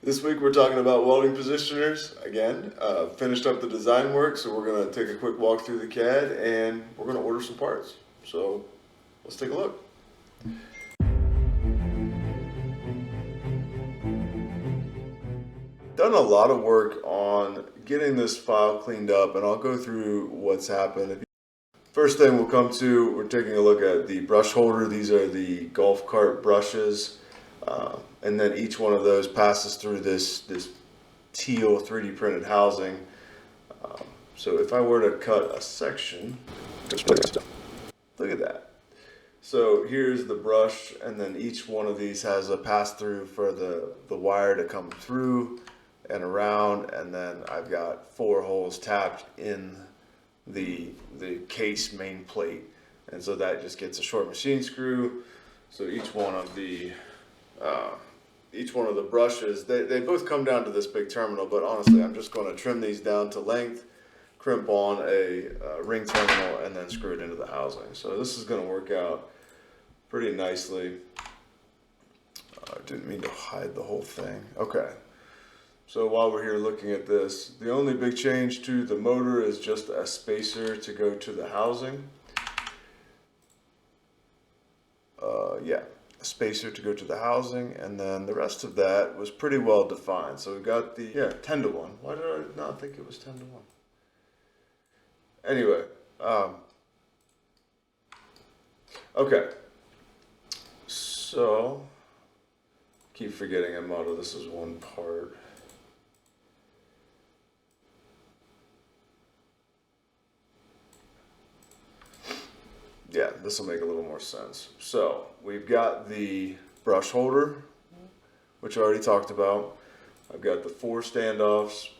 This week we're talking about welding positioners again. Finished up the design work, so we're going to take a quick walk through the CAD and we're going to order some parts. So let's take a look. Done a lot of work on getting this file cleaned up, and I'll go through what's happened. First thing we'll come to, we're taking a look at the brush holder. These are the golf cart brushes. And then each one of those passes through this teal 3D printed housing. So if I were to cut a section, look at that. So here's the brush, and then each one of these has a pass through for the wire to come through and around, and then I've got 4 holes tapped in the case main plate, and so that just gets a short machine screw. So each one of the brushes, they both come down to this big terminal, but honestly I'm just going to trim these down to length, crimp on a ring terminal, and then screw it into the housing. So this is going to work out pretty nicely. I didn't mean to hide the whole thing. Okay, so while we're here looking at this, the only big change to the motor is just a spacer to go to the housing. Spacer to go to the housing, and then the rest of that was pretty well defined. So we got the 10 to 1. Why did I not think it was 10 to 1? Anyway, okay, so keep forgetting I'm out of this is one part. Yeah, this will make a little more sense. So we've got the brush holder, which I already talked about. I've got the 4 standoffs.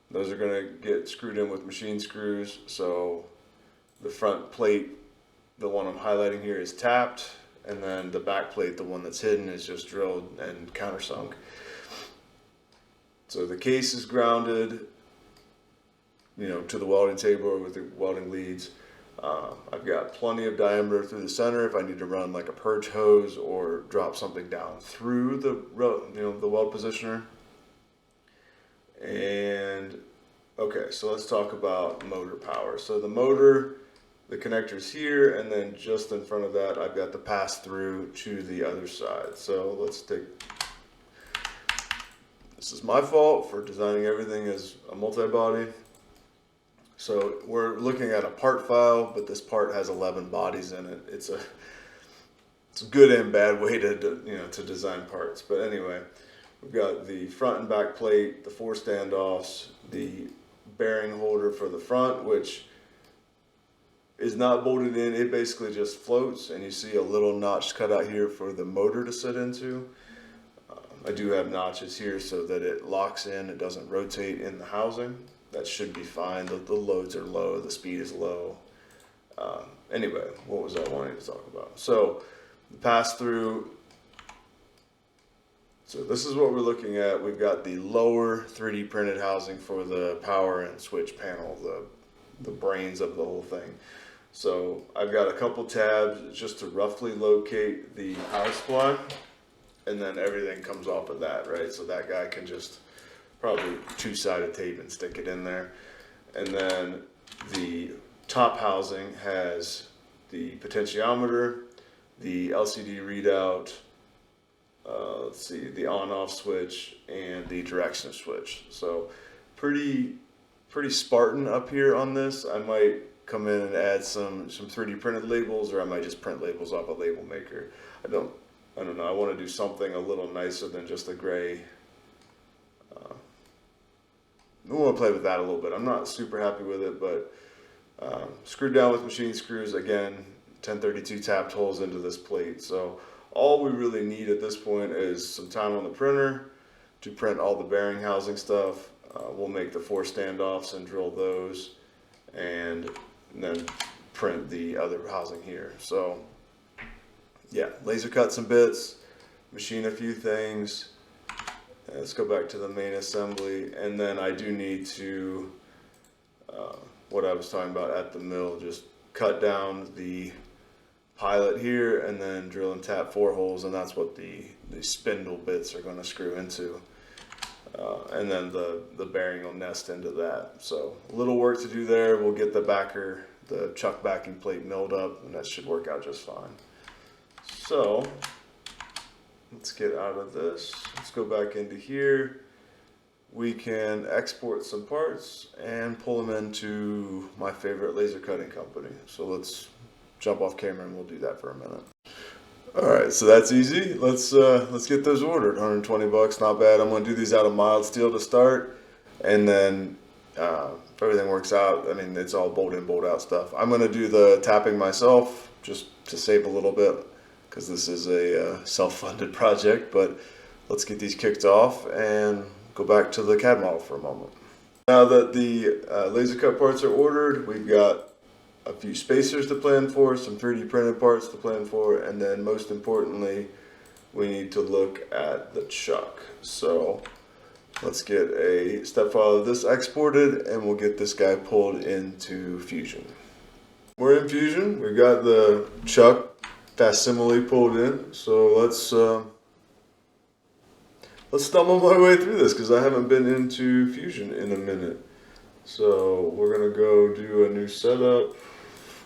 Those are going to get screwed in with machine screws. So the front plate, the one I'm highlighting here, is tapped, and then the back plate, the one that's hidden, is just drilled and countersunk. So the case is grounded, to the welding table or with the welding leads. I've got plenty of diameter through the center if I need to run like a purge hose or drop something down through the weld positioner. And okay, so let's talk about motor power. So the motor, the connector's here, and then just in front of that I've got the pass through to the other side. So let's take, this is my fault for designing everything as a multi-body. So we're looking at a part file, but this part has 11 bodies in it. It's a good and bad way to design parts. But anyway, we've got the front and back plate, the 4 standoffs, the bearing holder for the front, which is not bolted in. It basically just floats, and you see a little notch cut out here for the motor to sit into. I do have notches here so that it locks in, it doesn't rotate in the housing. That should be fine. The loads are low, the speed is low. Anyway, what was I wanting to talk about? So the pass through. So this is what we're looking at. We've got the lower 3D printed housing for the power and switch panel, the brains of the whole thing. So I've got a couple tabs just to roughly locate the power supply, and then everything comes off of that, right? So that guy can just probably 2-sided tape and stick it in there. And then the top housing has the potentiometer, the LCD readout, let's see, the on-off switch, and the direction switch. So pretty Spartan up here on this. I might come in and add some 3D printed labels, or I might just print labels off a label maker. I don't know, I want to do something a little nicer than just a gray. I want to play with that a little bit. I'm not super happy with it, but screwed down with machine screws, again, 1032 tapped holes into this plate. So all we really need at this point is some time on the printer to print all the bearing housing stuff. We'll make the 4 standoffs and drill those, and then print the other housing here. So yeah, laser cut some bits, machine a few things. Let's go back to the main assembly, and then I do need to, what I was talking about at the mill, just cut down the pilot here and then drill and tap 4 holes, and that's what the spindle bits are going to screw into. and then the bearing will nest into that. So a little work to do there. We'll get the chuck backing plate milled up, and that should work out just fine. So let's get out of this. Let's go back into here. We can export some parts and pull them into my favorite laser cutting company. So let's jump off camera and we'll do that for a minute. All right, so that's easy. Let's get those ordered. 120 bucks, not bad. I'm gonna do these out of mild steel to start, and then if everything works out, I mean, it's all bolt in, bolt out stuff. I'm gonna do the tapping myself just to save a little bit because this is a self-funded project. But let's get these kicked off and go back to the CAD model for a moment. Now that the laser cut parts are ordered, we've got a few spacers to plan for, some 3D printed parts to plan for, and then most importantly, we need to look at the chuck. So let's get a step file of this exported and we'll get this guy pulled into Fusion. We're in Fusion, we've got the chuck facsimile pulled in, so let's stumble my way through this because I haven't been into Fusion in a minute. So we're gonna go do a new setup.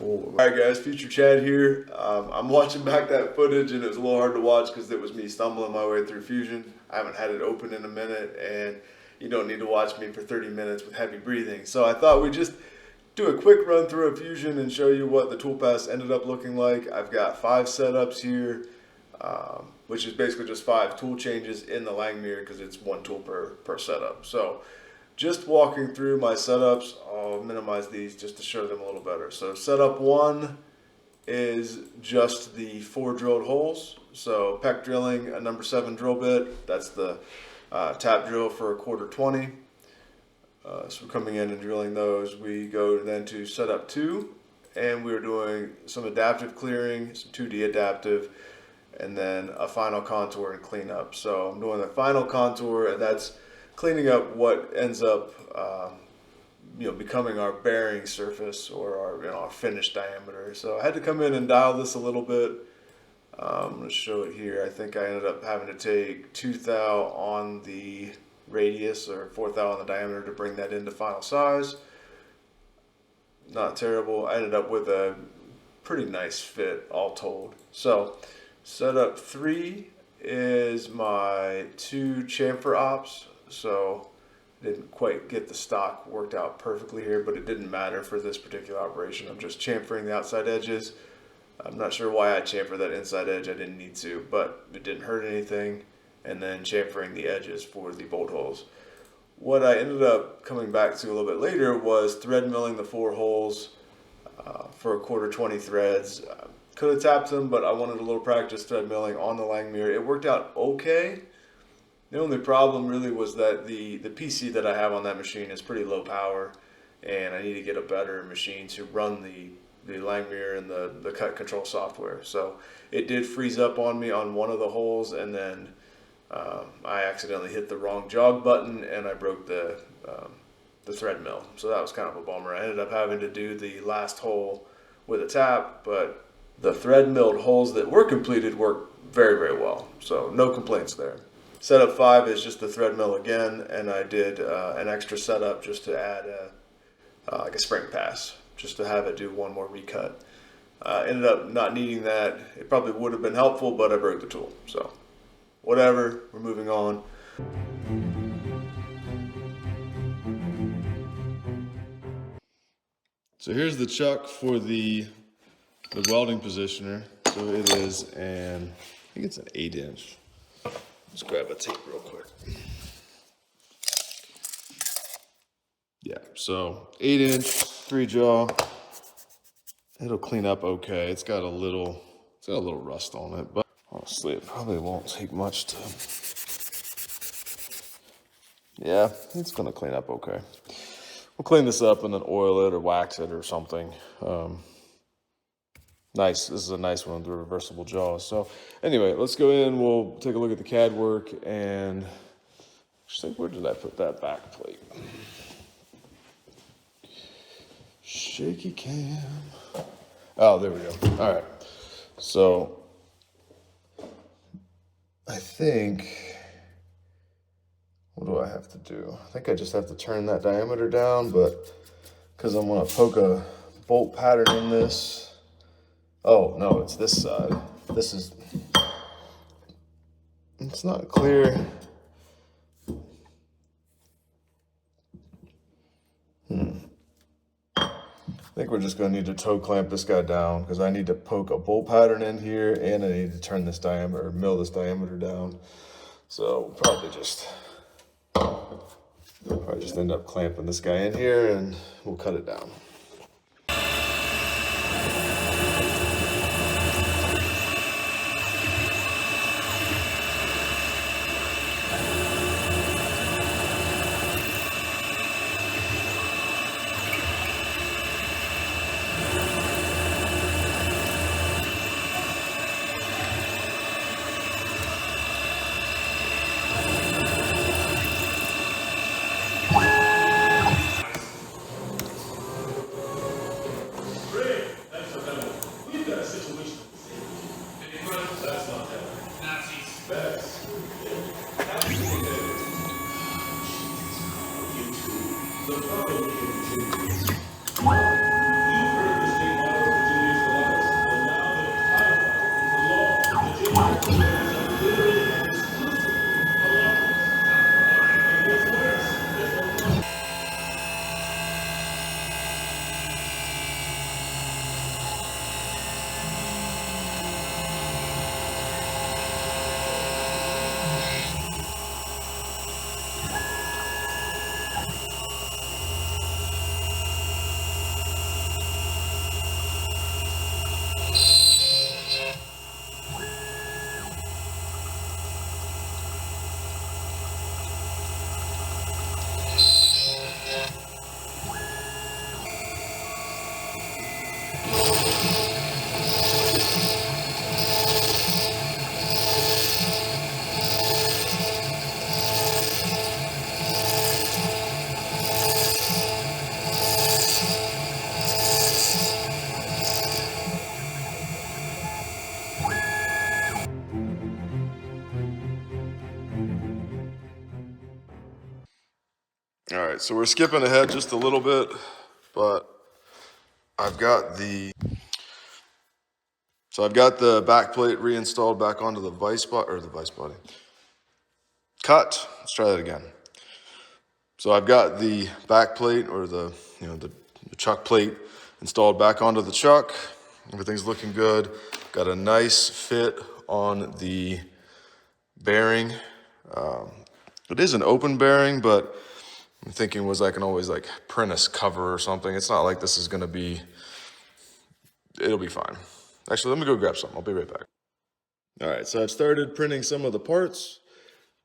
Alright guys, Future Chad here. I'm watching back that footage and it was a little hard to watch because it was me stumbling my way through Fusion. I haven't had it open in a minute and you don't need to watch me for 30 minutes with heavy breathing. So I thought we'd just do a quick run through of Fusion and show you what the toolpaths ended up looking like. I've got 5 setups here, which is basically just 5 tool changes in the Langmuir because it's 1 tool per setup. So just walking through my setups, I'll minimize these just to show them a little better. So setup 1 is just the 4 drilled holes. So PEC drilling a number 7 drill bit. That's the tap drill for a 1/4 20. So we're coming in and drilling those. We go then to setup 2, and we're doing some adaptive clearing, some 2D adaptive, and then a final contour and cleanup. So I'm doing the final contour, and that's cleaning up what ends up becoming our bearing surface or our finished diameter. So I had to come in and dial this a little bit. I'm going to show it here. I think I ended up having to take 2 thou on the radius or 4 thou on the diameter to bring that into final size. Not terrible. I ended up with a pretty nice fit all told. So setup 3 is my 2 chamfer ops. So didn't quite get the stock worked out perfectly here, but it didn't matter for this particular operation. I'm just chamfering the outside edges. I'm not sure why I chamfered that inside edge. I didn't need to, but it didn't hurt anything. And then chamfering the edges for the bolt holes. What I ended up coming back to a little bit later was thread milling the 4 holes for a 1/4 20 threads. Could have tapped them, but I wanted a little practice thread milling on the Langmuir. It worked out okay. The only problem really was that the PC that I have on that machine is pretty low power, and I need to get a better machine to run the Langmuir and the cut control software. So it did freeze up on me on one of the holes, and then I accidentally hit the wrong jog button and I broke the thread mill. So that was kind of a bummer. I ended up having to do the last hole with a tap, but the thread milled holes that were completed worked very, very well. So no complaints there. Setup 5 is just the thread mill again, and I did an extra setup just to add like a spring pass, just to have it do one more recut. Ended up not needing that. It probably would have been helpful, but I broke the tool. So whatever, we're moving on. So here's the chuck for the welding positioner. So it is I think it's an 8-inch. Let's grab a tape real quick. Yeah, so 8-inch, 3 jaw. It'll clean up okay. It's got a little rust on it, but honestly, it probably won't take much to. Yeah, it's gonna clean up okay. We'll clean this up and then oil it or wax it or something. Nice, this is a nice one with the reversible jaws. So anyway, let's go in, we'll take a look at the CAD work, and I think, where did I put that back plate? Shaky cam. Oh, there we go. All right. So I think, what do I have to do? I think I just have to turn that diameter down, but because I'm gonna poke a bolt pattern in this. Oh, no, it's this side. This is, it's not clear. I think we're just gonna need to toe clamp this guy down because I need to poke a bolt pattern in here and I need to turn this diameter, or mill this diameter down. So probably just end up clamping this guy in here and we'll cut it down. All right, so we're skipping ahead just a little bit, but I've got the back plate reinstalled back onto the vice body. Cut. Let's try that again. So I've got the back plate, or the chuck plate, installed back onto the chuck. Everything's looking good. Got a nice fit on the bearing. It is an open bearing, but I'm thinking I can always like print a cover or something. It's not like this is gonna be, it'll be fine. Actually, let me go grab some. I'll be right back. All right, so I've started printing some of the parts.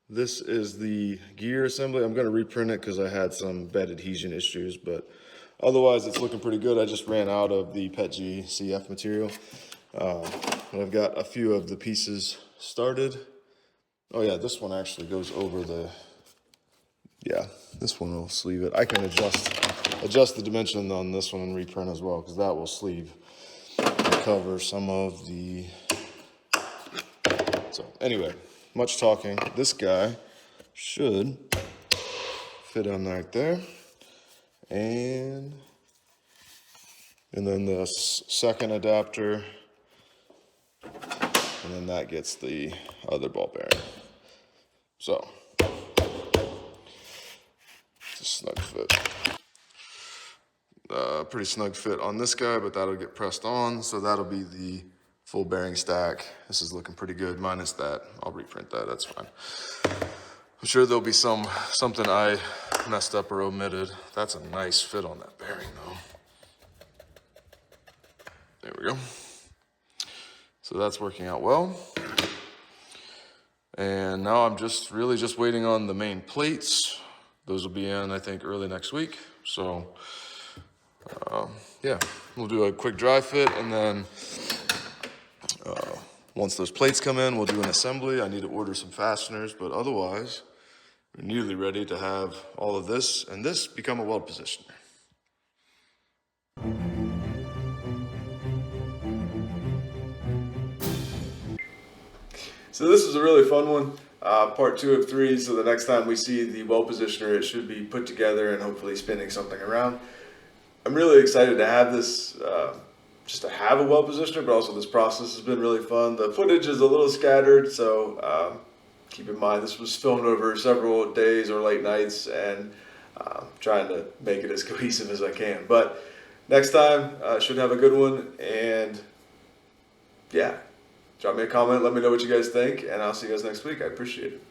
This is the gear assembly. I'm gonna reprint it because I had some bed adhesion issues, but otherwise it's looking pretty good. I just ran out of the PETG CF material. I've got a few of the pieces started. Oh yeah, this one actually goes over the, yeah, this one will sleeve it. I can adjust the dimension on this one and reprint as well, because that will sleeve and cover some of the, so anyway, much talking. This guy should fit on right there. And then the second adapter, and then that gets the other ball bearing. So, it's a snug fit. Pretty snug fit on this guy, but that'll get pressed on. So that'll be the full bearing stack. This is looking pretty good, minus that. I'll reprint that, that's fine. I'm sure there'll be something I messed up or omitted. That's a nice fit on that bearing though. There we go. So that's working out well. And now I'm really just waiting on the main plates. Those will be in, I think, early next week. So yeah, we'll do a quick dry fit, and then once those plates come in, we'll do an assembly. I need to order some fasteners, but otherwise, we're nearly ready to have all of this and this become a weld positioner. So this is a really fun one. part 2 of 3. So the next time we see the weld positioner, it should be put together and hopefully spinning something around. I'm really excited to have this, just to have a weld positioner, but also this process has been really fun. The footage is a little scattered, so keep in mind this was filmed over several days or late nights, and trying to make it as cohesive as I can. But next time, should have a good one, and yeah, drop me a comment, let me know what you guys think, and I'll see you guys next week. I appreciate it.